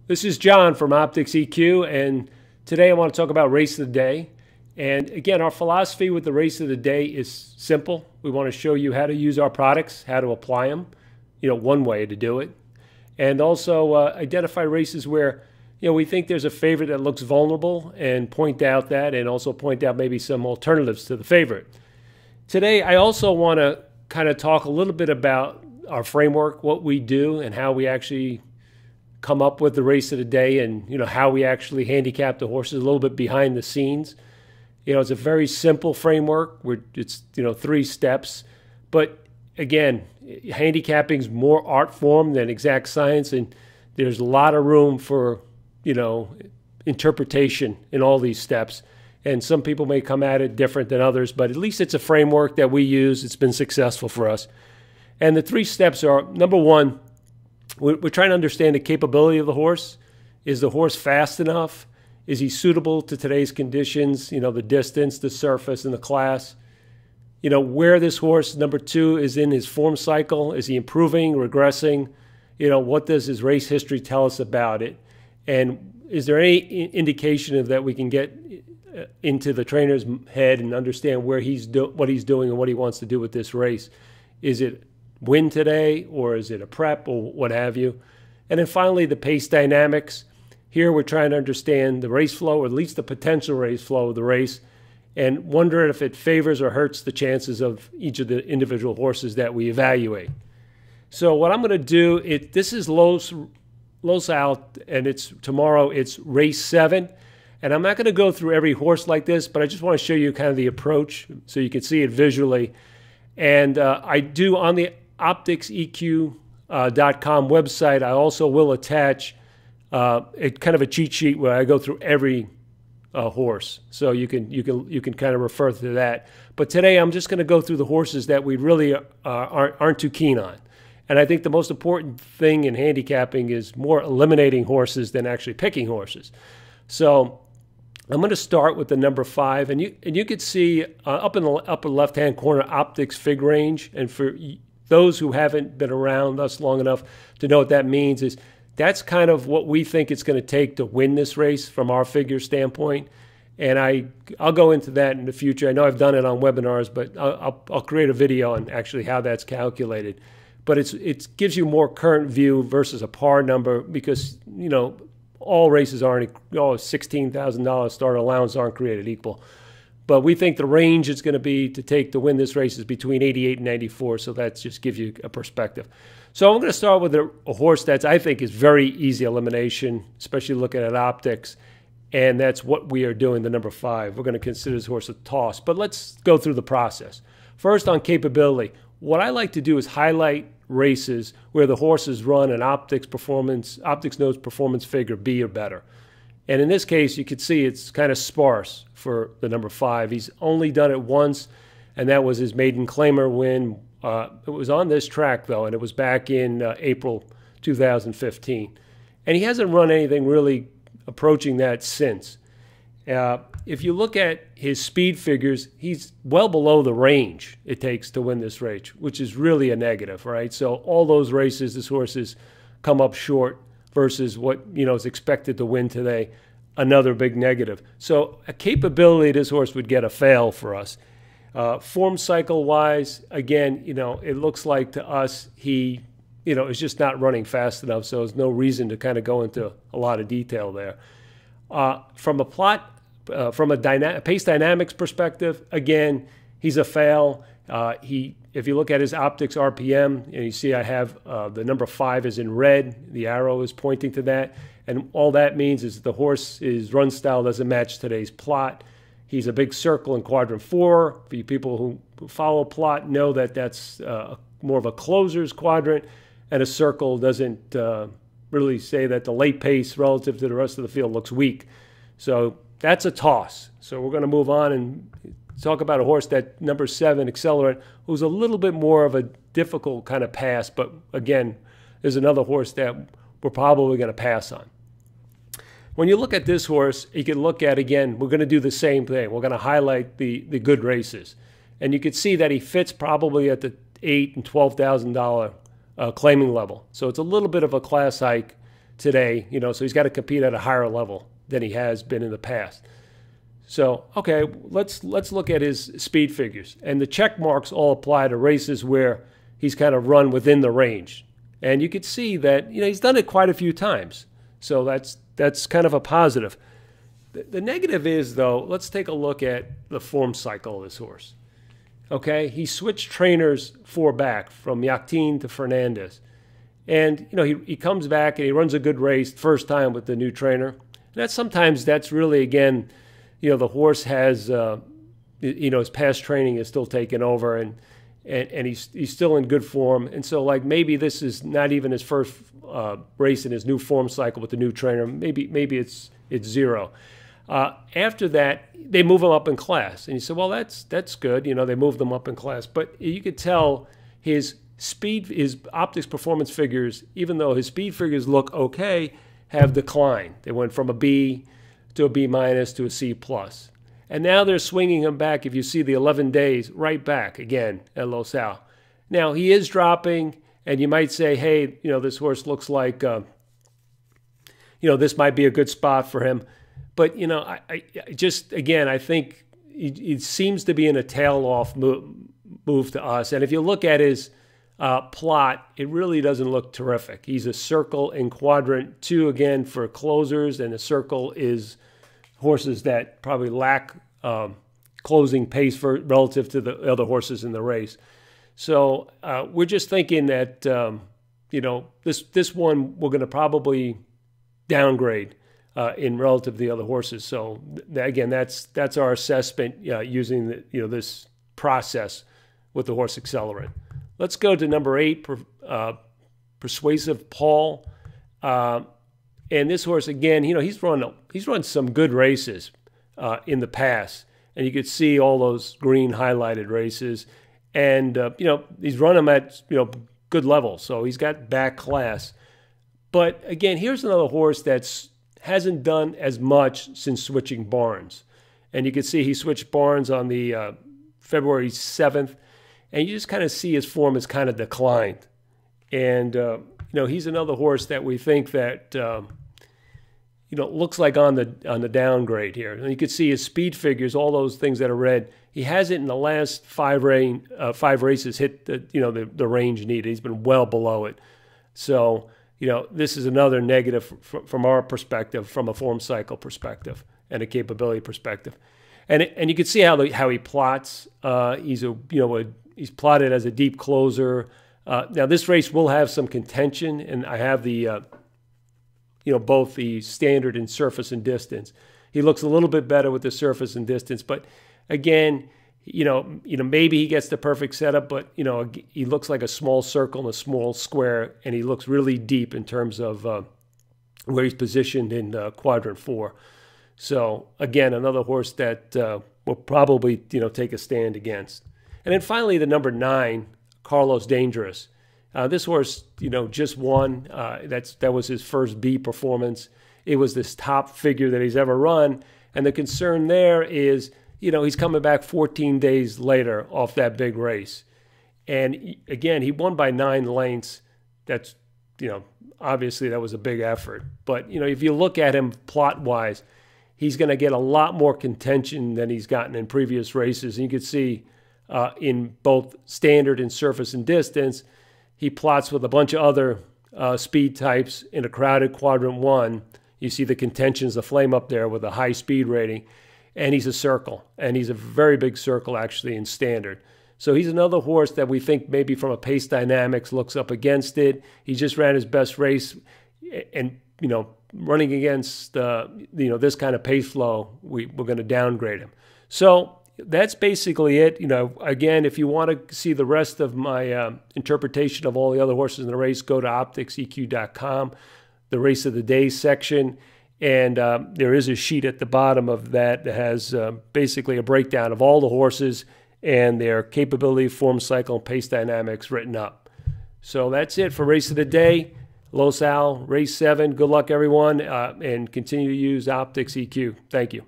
This is John from OptixEQ, and today I want to talk about race of the day. And again, our philosophy with the race of the day is simple. We want to show you how to use our products, how to apply them, one way to do it. And also identify races where, we think there's a favorite that looks vulnerable and point out that, and also point out maybe some alternatives to the favorite. Today, I also want to kind of talk a little bit about our framework, what we do, and how we actually come up with the race of the day, and how we actually handicap the horses, a little bit behind the scenes. It's a very simple framework. It's 3 steps, but again, handicapping is more art form than exact science, and there's a lot of room for interpretation in all these steps. And some people may come at it different than others, but at least it's a framework that we use. It's been successful for us. And the 3 steps are: number 1, we're trying to understand the capability of the horse. Is the horse fast enough? Is he suitable to today's conditions? The distance, the surface, and the class. Where this horse, number 2, is in his form cycle. Is he improving, regressing? What does his race history tell us about it? And is there any indication of that we can get into the trainer's head and understand where what he's doing and what he wants to do with this race? Is it win today, or is it a prep, or what have you? And then finally, the pace dynamics. Here we're trying to understand the race flow, or at least the potential race flow of the race, and wonder if it favors or hurts the chances of each of the individual horses that we evaluate. So what I'm going to do, this is Los out, and tomorrow it's race 7. And I'm not going to go through every horse like this, but I just want to show you kind of the approach so you can see it visually. And I do, on the OptixEQ.com website, I also will attach kind of a cheat sheet where I go through every horse, so you can kind of refer to that. But today I'm just going to go through the horses that we really aren't too keen on. And I think the most important thing in handicapping is more eliminating horses than actually picking horses. So I'm going to start with the number 5, and you can see up in the upper left-hand corner, Optix Fig Range. And for those who haven't been around us long enough to know what that means, is that's kind of what we think it's going to take to win this race from our figure standpoint. And I'll go into that in the future. I know I've done it on webinars, but I'll create a video on actually how that's calculated. But it gives you more current view versus a par number, because all races aren't, $16,000 starter allowance aren't created equal. But we think the range it's going to be to take to win this race is between 88 and 94, so that just gives you a perspective. So I'm going to start with a horse that I think is very easy elimination, especially looking at optics, and that's what we are doing, the number 5. We're going to consider this horse a toss, but let's go through the process. First, on capability, what I like to do is highlight races where the horses run an Optix Notes performance figure B or better. And in this case, you can see it's kind of sparse for the number 5. He's only done it once, and that was his maiden claimer win. It was on this track, though, and it was back in April 2015. And he hasn't run anything really approaching that since. If you look at his speed figures, he's well below the range it takes to win this race, which is really a negative, right? So all those races, this horse has come up short versus what is expected to win today, another big negative. So a capability, this horse would get a fail for us. Form cycle wise, again, it looks like to us he is just not running fast enough, so there's no reason to kind of go into a lot of detail there. From a pace dynamics perspective, again, he's a fail. If you look at his Optix RPM, and you see I have the number 5 is in red, the arrow is pointing to that, and all that means is the horse's run style doesn't match today's plot. He's a big circle in quadrant 4. For you people who follow plot know that that's more of a closer's quadrant, and a circle doesn't really say that the late pace relative to the rest of the field looks weak. So that's a toss. So we're going to move on and talk about a horse that number 7, Accelerant, who's a little bit more of a difficult kind of pass, but again, there's another horse that we're probably going to pass on. When you look at this horse, you can look at, again, we're going to do the same thing. We're going to highlight the good races. And you can see that he fits probably at the $8,000 and $12,000 claiming level. So it's a little bit of a class hike today, so he's got to compete at a higher level than he has been in the past. So, okay, let's look at his speed figures. And the check marks all apply to races where he's kind of run within the range. And you could see that, he's done it quite a few times. So that's kind of a positive. The negative is, though, let's take a look at the form cycle of this horse. Okay, he switched trainers 4 back from Yakteen to Fernandez. And, he comes back and he runs a good race first time with the new trainer. And sometimes that's really, again, the horse has, his past training is still taken over and he's still in good form. And so, like, maybe this is not even his first race in his new form cycle with the new trainer. Maybe it's 0. After that, they move him up in class. And you say, well, that's good. They moved him up in class. But you could tell his Optix performance figures, even though his speed figures look okay, have declined. They went from a B to a B- to a C+. And now they're swinging him back, if you see the 11 days, right back again at Los Al. Now, he is dropping, and you might say, hey, this horse looks like, this might be a good spot for him. But, I just, again, I think it seems to be in a tail-off move to us. And if you look at his plot, it really doesn't look terrific. He's a circle in quadrant 2, again, for closers, and a circle is horses that probably lack closing pace relative to the other horses in the race. So we're just thinking that, this one we're going to probably downgrade in relative to the other horses. So again, that's our assessment using this process with the horse accelerant. Let's go to number 8, Persuasive Paul. And this horse, again, he's run some good races in the past. And you could see all those green highlighted races. And, he's run them at, good levels. So he's got back class. But, again, here's another horse that hasn't done as much since switching barns. And you can see he switched barns on the February 7th. And you just kind of see his form has kind of declined. And, he's another horse that we think that, looks like on the downgrade here. And you can see his speed figures, all those things that are red. He hasn't in the last 5 races hit the range needed. He's been well below it. So, this is another negative from our perspective, from a form cycle perspective and a capability perspective. And you can see how he plots. He's plotted as a deep closer. Now, this race will have some contention, and I have the, both the standard and surface and distance. He looks a little bit better with the surface and distance, but again, maybe he gets the perfect setup, but he looks like a small circle and a small square, and he looks really deep in terms of where he's positioned in quadrant 4. So again, another horse that will probably take a stand against. And then finally, the number 9, Carlos Dangerous. This horse, just won. That was his first B performance. It was this top figure that he's ever run. And the concern there is, he's coming back 14 days later off that big race. And again, he won by 9 lengths. That's, obviously that was a big effort. But, if you look at him plot-wise, he's going to get a lot more contention than he's gotten in previous races. And you can see in both standard and surface and distance, he plots with a bunch of other speed types in a crowded quadrant 1. You see the contentions, the flame up there with a high speed rating. And he's a circle. And he's a very big circle, actually, in standard. So he's another horse that we think maybe from a pace dynamics looks up against it. He just ran his best race. And, running against, this kind of pace flow, we're going to downgrade him. So that's basically it. Again, if you want to see the rest of my interpretation of all the other horses in the race, go to OptixEQ.com, the race of the day section. And there is a sheet at the bottom of that has basically a breakdown of all the horses and their capability, form cycle, and pace dynamics written up. So that's it for race of the day. Los Al, race 7. Good luck, everyone, and continue to use OptixEQ. Thank you.